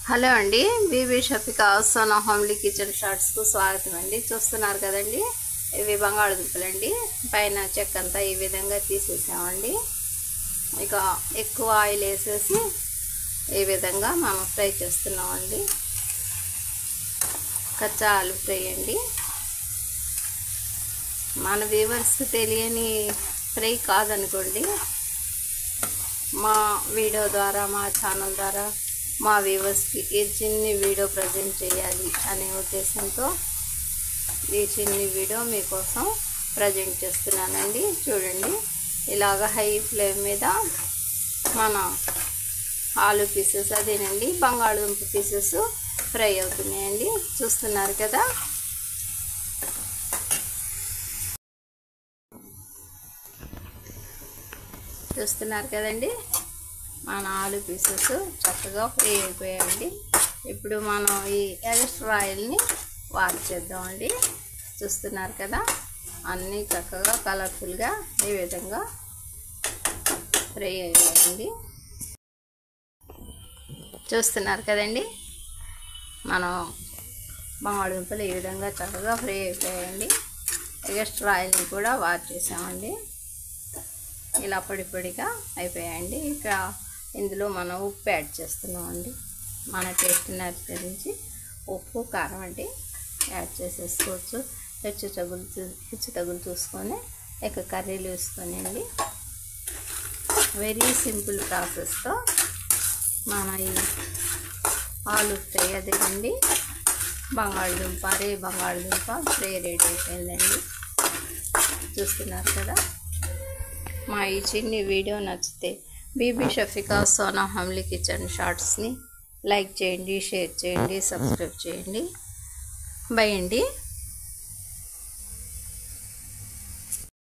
Hello అండి, Bibi Shafika Sona homely kitchen shorts కు స్వాగతం అండి. చూస్తున్నారు కదండి, ఇవి బంగాళదుంపలండి. పైన చెక్క అంతా ఈ విధంగా తీసేసామండి. ఇక ఎక్కువ ఆయిల్ వేసేసి ఈ విధంగా మనం ఫ్రై చేస్తున్నామండి. కచ్చా ఆలు ఫ్రై అండి. మన వ్యూవర్స్కి తెలియని ఫ్రై కాదనుకోండి, మా వీడియో ద్వారా, మా ఛానల్ ద్వారా మా వ్యూవర్స్కి ఈ చిన్ని వీడియో ప్రజెంట్ చేయాలి అనే ఉద్దేశంతో ఈ చిన్ని వీడియో మీకోసం ప్రజెంట్ చేస్తున్నానండి. చూడండి, ఇలాగ హై ఫ్లేమ్ మీద మన ఆలు పీసెస్, అదేనండి బంగాళదుంప పీసెస్ ఫ్రై అవుతున్నాయండి. చూస్తున్నారు కదా, చూస్తున్నారు కదండి, మన ఆలు పీసెస్ చక్కగా ఫ్రై అయిపోయాయండి. ఇప్పుడు మనం ఈ ఎక్స్ట్రా ఆయిల్ని వాష్ చేద్దామండి. చూస్తున్నారు కదా, అన్నీ చక్కగా కలర్ఫుల్గా ఈ విధంగా ఫ్రై అయ్యాయండి. చూస్తున్నారు కదండి, మనం బంగాళదుంపలు ఈ విధంగా చక్కగా ఫ్రై అయిపోయాయండి. ఎక్స్ట్రా ఆయిల్ని కూడా వాష్ చేసామండి. ఇలా పొడి పొడిగా అయిపోయాయండి. ఇక ఇందులో మనం ఉప్పు యాడ్ చేస్తున్నామండి. మన టేస్ట్ని అనుసరించి ఉప్పు, కారం అండి యాడ్ చేసేసుకోవచ్చు. హెచ్చు తగులు చూసుకొని ఇక కర్రీలు వేసుకొని అండి, వెరీ సింపుల్ ప్రాసెస్తో మన ఈ ఆలు ఫ్రై, అదేనండి బంగాళదుంప ఫ్రై రెడీ అయిపోయిందండి. చూస్తున్నారు కదా, మా ఈ చిన్ని వీడియో నచ్చితే బీబీ షఫికా సోనా హోమ్లీ కిచెన్ షార్ట్స్ని లైక్ చేయండి, షేర్ చేయండి, సబ్స్క్రైబ్ చేయండి. బై అండి.